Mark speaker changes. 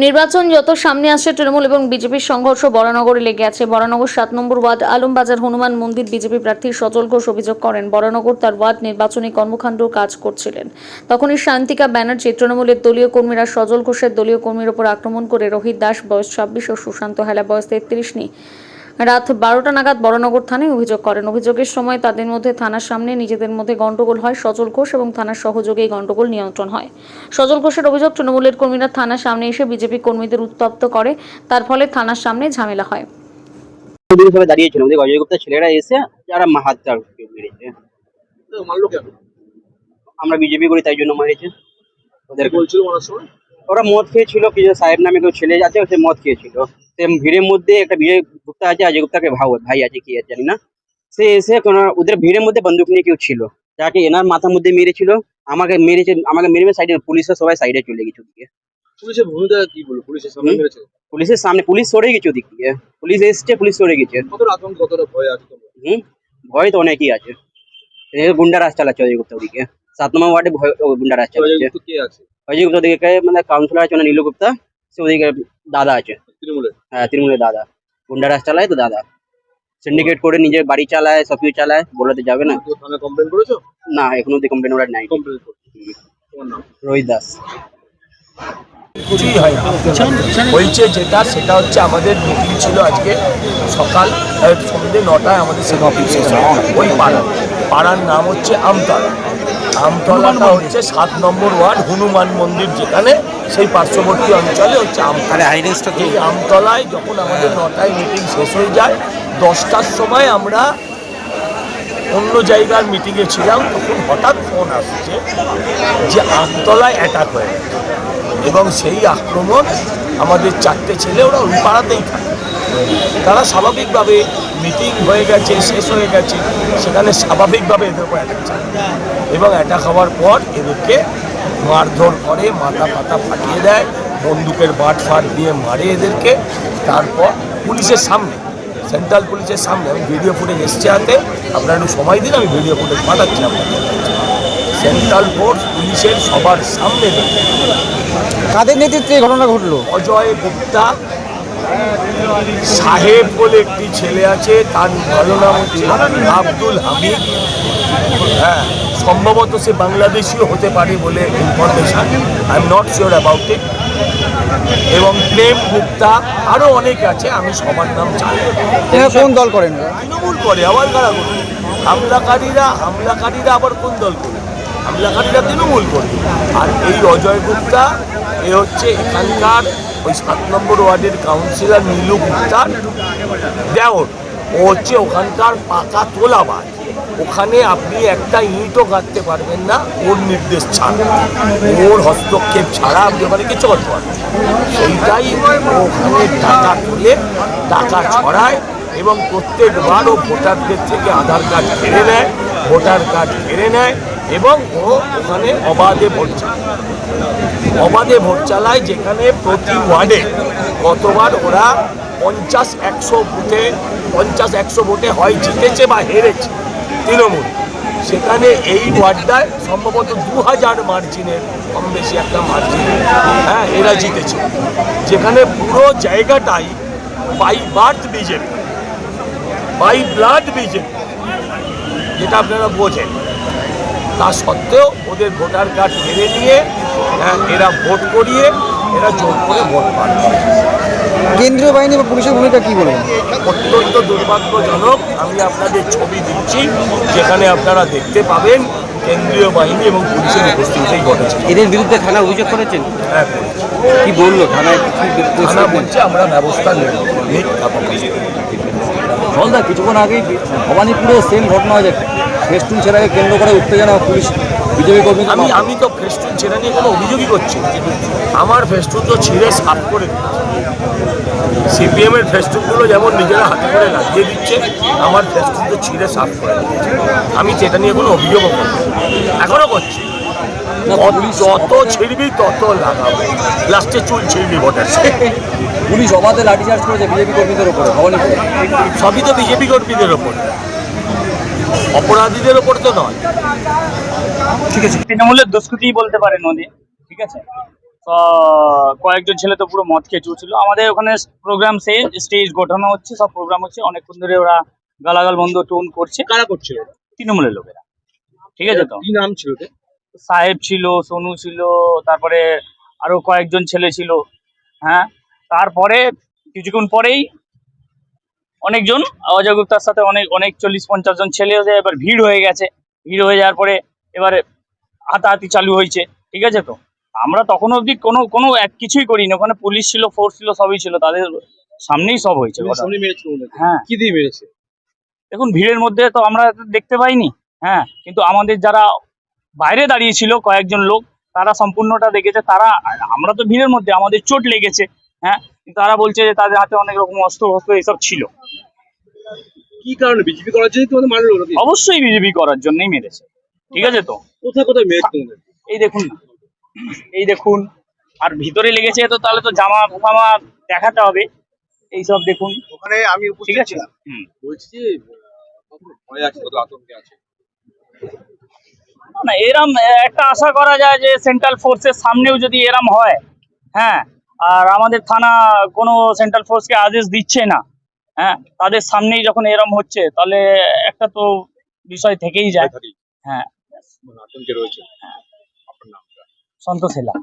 Speaker 1: নির্বাচন যত সামনে আসছে তৃণমূল এবং বিজেপির সংঘর্ষ বরানগরে লেগে আছে। বরানগর 7 নম্বর ওয়ার্ড আলমবাজার হনুমান মন্দির বিজেপি প্রার্থী সজল ঘোষ অভিযোগ করেন, বরানগর তার ওয়ার্ড নির্বাচনী কর্মকাণ্ড কাজ করছিলেন। তখনই শান্তিকা ব্যানার্জি তৃণমূলের দলীয় কর্মীরা সজল ঘোষের দলীয় কর্মীর ওপর আক্রমণ করে রোহিত দাস বয়স 26 ও সুশান্ত হেলা বয়স 33 নিয়ে রাত 12টা নাগাদ বরানগর থানায় অভিযোগ করেন। অভিযোগের সময় তাদের মধ্যে থানার সামনে নিজেদের মধ্যে গন্ডগোল হয়। সজল ঘোষ এবং থানার সহযোগী গন্ডগোল নিয়ন্ত্রণ হয়। সজল ঘোষের অভিযোগ, তৃণমূলের কর্মীরা থানার সামনে এসে বিজেপি কর্মীদের উত্তপ্ত করে, তার ফলে থানার সামনে ঝামেলা হয়।
Speaker 2: সবাই দাঁড়িয়েছিল, ওদের অজয় গুপ্তার ছেলেরা এসে যারা হাতটা মেরেছে।
Speaker 3: মারলো কেন?
Speaker 2: আমরা বিজেপি করি তাই জন্য মারেছে। ওদের
Speaker 3: বলছিল মারার সময়
Speaker 2: ওরা মদ খেয়েছিল, কি সাহেব নামে কেউ ছেলে আছে, সে মদ খেয়েছিল। সে ভিড়ের মধ্যে একটা বিজয় গুপ্তা আছে, অজয় গুপ্তাকে ভাই আছে কি আছে জানি না, সে এসে ওদের ভিড়ের মধ্যে বন্দুক নিয়ে কেউ ছিল, যাকে এনার মাথার মধ্যে মেরেছিল। আমাকে মেরে সাইডে, পুলিশের সবাই সাইডে চলে গেছে ওদিকে।
Speaker 3: পুলিশের ভূমিকা কি বলবো? পুলিশের সামনে মেরেছে?
Speaker 2: পুলিশের সামনে, পুলিশ সরে গেছে ওদিক দিয়ে, পুলিশ এসছে, পুলিশ সরে গেছে।
Speaker 3: কতটা আতঙ্ক, কতটা ভয় আছে তোমরা?
Speaker 2: ভয় তো অনেকই আছে। গুন্ডা রাজ চালাচ্ছে অজয় গুপ্তা ওদিকে, 7 নম্বর ওয়ার্ডে গুন্ডা রাজ চালাচ্ছে।
Speaker 3: কে আছে
Speaker 2: অজয় গুপ্তা ওদিকে, মানে কাউন্সিলর আছে নীলু গুপ্তা, সে ওদিকে দাদা আছে
Speaker 3: তৃণমূলের?
Speaker 2: হ্যাঁ, তৃণমূলের দাদা। গুন্ডা রাজ চালায় তো দাদা, সিন্ডিকেট করে নিজের বাড়ি চালায়, সবকিছু চালায়, বলে তো যাবে না।
Speaker 3: থানায় কমপ্লেন করেছো?
Speaker 2: না, এখনো অব্দি কমপ্লেন ওরা নাই।
Speaker 3: কমপ্লেন করছো? তোমার নাম?
Speaker 2: রোহিত দাস।
Speaker 4: কিছুই হয় না, হয়েছে যেটা সেটা হচ্ছে আমাদের মিটিং ছিল আজকে সকাল সন্ধ্যে 9টায় আমাদের সেটা অফিস শেষ হয়। ওই পাড়ার নাম হচ্ছে আমতলা। আমতলাটা হচ্ছে 7 নম্বর ওয়ার্ড হনুমান মন্দির, যেখানে সেই পার্শ্ববর্তী অঞ্চলে হচ্ছে আমতলা। এই আমতলায় যখন আমাদের 9টায় মিটিং শেষ হয়ে যায়, 10টার সময় আমরা অন্য জায়গার মিটিংয়ে ছিলাম, তখন হঠাৎ ফোন আসছে যে আমতলায় অ্যাটাক হয়ে গেছে। এবং সেই আক্রমণ আমাদের 4টে ছেলে, ওরা ওই পাড়াতেই থাকে, তারা স্বাভাবিকভাবে মিটিং হয়ে গেছে, শেষ হয়ে গেছে, সেখানে স্বাভাবিকভাবে এদের উপর অ্যাটাক চায় এবং অ্যাটাক হওয়ার পর এদেরকে মারধর করে, মাথা পাতা ফাটিয়ে দেয়, বন্দুকের বাট ফাট দিয়ে মারে এদেরকে। তারপর পুলিশের সামনে, সেন্ট্রাল পুলিশের সামনে, আমি ভিডিও ফুটেজ এসছে হাতে, আপনারা একটু সময় দিন, আমি ভিডিও ফুটেজ পাঠাচ্ছি আপনাদের। সেন্ট্রাল ফোর্স পুলিশের সবার সামনে
Speaker 5: কাদের নেতৃত্বে ঘটনা ঘটলো?
Speaker 4: অজয় গুপ্তা সাহেব বলে একটি ছেলে আছে, তার ভালো নাম হচ্ছে আব্দুল হামিদ। হ্যাঁ, সম্ভবত সে বাংলাদেশিও হতে পারে বলে information, I am not sure about it. এবং প্রেম গুপ্তা, আরও অনেক আছে, আমি সবার নাম জানি।
Speaker 5: কোন দল করেন?
Speaker 4: তৃণমূল করে, আবার কারা করে? হামলাকারীরা আবার কোন দল করে? হামলাকারীরা তৃণমূল করে। আর এই অজয় গুপ্তা, এ হচ্ছে এখানকার ওই 7 নম্বর ওয়ার্ডের কাউন্সিলর নীলু গুপ্তার দেওর। ও হচ্ছে ওখানকার পাকা তোলাবাজ। ওখানে আপনি একটা ইঁটও গাঁথতে পারবেন না ওর নির্দেশ ছাড়া, ওর হস্তক্ষেপ ছাড়া আপনি ওখানে কিছু করতে পারবেন। সেইটাই ওখানে টাকা তুলে, টাকা ছড়ায় এবং প্রত্যেকবার ও ভোটারদের থেকে আধার কার্ড কেড়ে নেয়, ভোটার কার্ড কেড়ে নেয় এবং ও ওখানে অবাধে ভোট চালায়, যেখানে প্রতি ওয়ার্ডে গতবার ওরা 50-100 ভোটে হয় জিতেছে বা হেরেছে তৃণমূল। সেখানে এই ওয়ার্ডটায় সম্ভবত 2000 মার্জিনের কম বেশি একটা মার্জিন, হ্যাঁ, এরা জিতেছে। যেখানে পুরো জায়গাটাই by birth BJP, by blood BJP, যেটা আপনারা বোঝেন। তা সত্ত্বেও ওদের ভোটার কার্ড কেড়ে নিয়ে এরা ভোট করিয়ে এরা জোর করে ভোট পান।
Speaker 5: কেন্দ্রীয় বাহিনী বা পুলিশের ভূমিকা কি বলবেন?
Speaker 4: অত্যন্ত দুর্ভাগ্যজনক। আমি আপনাদের ছবি দিচ্ছি, যেখানে আপনারা দেখতে পাবেন কেন্দ্রীয় বাহিনী এবং পুলিশের উপস্থিতিতেই ঘটেছে।
Speaker 2: এদের বিরুদ্ধে থানা অভিযোগ করেছেন?
Speaker 4: হ্যাঁ,
Speaker 2: কি বললো থানায়?
Speaker 4: থানা বলছে আমরা ব্যবস্থা নেব।
Speaker 5: জলদা কিছুক্ষণ আগেই ভবানীপুরে সেম ঘটনা হয়ে যায়, ফেস্টুন ছেড়াকে কেন্দ্র করে উত্তেজনা, পুলিশ বিজেপি কর্মী।
Speaker 4: আমি তো ফেস্টুন ছেড়া নিয়ে কোনো অভিযোগই করছি। আমার ফেস্টুন তো ছিঁড়ে সাফ করে দিচ্ছে। সিপিএমের ফেস্টুনগুলো যেমন নিজেরা হাতে করে লাগিয়ে দিচ্ছে, আমার ফেস্টুন তো ছিঁড়ে সাফ করে দিচ্ছে। আমি সেটা নিয়ে কোনো অভিযোগও করছি, এখনও করছি। যত ছিঁড়বি তত লাগাবো, লাস্টে চুল ছিঁড়বি ভোটার।
Speaker 5: পুলিশ অবাধে লাঠিচার্জ করেছে বিজেপি কর্মীদের ওপরে ভবানীপুরে।
Speaker 4: সবই তো বিজেপি কর্মীদের ওপর, অপরাধীদের ওপর তো নয়।
Speaker 2: ঠিক আছে, তৃণমূলের দুষ্কৃতি বলতে পারেন ওদের, ঠিক আছে।
Speaker 6: কয়েকজন ছেলে তো পুরো মদ খেয়ে চলছিল। আমাদের ওখানে প্রোগ্রাম স্টেজ গোঠানো হচ্ছে, সব প্রোগ্রাম হচ্ছে, অনেকক্ষণ ধরে ওরা গালাগাল বন্ধ টোন করছে,
Speaker 3: কারা করছিল?
Speaker 6: তৃণমূলের লোকেরা। ঠিক আছে তো,
Speaker 3: কি নাম ছিল ওদের?
Speaker 6: সাহেব ছিল, সোনু ছিল, তারপরে আরো কয়েকজন ছেলে ছিল। হ্যাঁ, তারপরে কিছুক্ষণ পরেই অনেকজন অজয় গুপ্তার সাথে অনেক 40-50 জন ছেলে হয়ে এবার ভিড় হয়ে গেছে। ভিড় হয়ে যাওয়ার পরে এবারে হাতাহাতি চালু হয়েছে। ঠিক আছে তো, আমরা তখন অবধি কোনো কিছুই করিনি, ওখানে পুলিশ ছিল, ফোর্স ছিল, সবই ছিল, তাদের সামনেই সব হয়েছে ঘটনা।
Speaker 3: সামনে মেরেছিল ওনাকে?
Speaker 6: হ্যাঁ,
Speaker 3: কি দিয়ে মেরেছে?
Speaker 6: দেখুন ভিড়ের মধ্যে তো আমরা দেখতে পাইনি। হ্যাঁ, কিন্তু আমাদের যারা বাইরে দাঁড়িয়ে ছিল কয়েকজন লোক, তারা সম্পূর্ণটা দেখেছে। আমরা তো ভিড়ের মধ্যে, আমাদের চোট লেগেছে। হ্যাঁ, কিন্তু তারা বলছে যে তাদের হাতে অনেক রকম অস্ত্র এসব ছিল।
Speaker 3: কি কারণে বিজেপি করার জন্য তোমাদের মারলো নাকি?
Speaker 6: অবশ্যই বিজেপি করার জন্যই মেরেছে। ঠিক আছে তো,
Speaker 3: কোথায় কোথায় মেরেছে তোমাদের?
Speaker 6: এই দেখুন না, এই দেখুন, আর ভিতরে লেগেছে তো, তাহলে তো জামা ফামা দেখাতে হবে। এইসব দেখুন,
Speaker 3: ওখানে আমি
Speaker 6: ঠিক
Speaker 3: উপস্থিত
Speaker 6: আছে।
Speaker 3: ছিলাম। বলছি যে কত ভয় আছে, কত আতঙ্কে আছে?
Speaker 6: না এরম একটা আশা করা যায় যে সেন্ট্রাল ফোর্সের সামনেও যদি এরম হয়, হ্যাঁ, আর আমাদের থানা কোনো সেন্ট্রাল ফোর্সকে আদেশ দিচ্ছে না, হ্যাঁ, তাদের সামনেই যখন এরম হচ্ছে, তাহলে একটা তো বিষয় থেকেই যায়।
Speaker 3: ভয় থাকেই।
Speaker 6: হ্যাঁ,
Speaker 3: মানে আতঙ্কে রয়েছে। আপনার নামটা?
Speaker 6: সন্তোষ হেলা।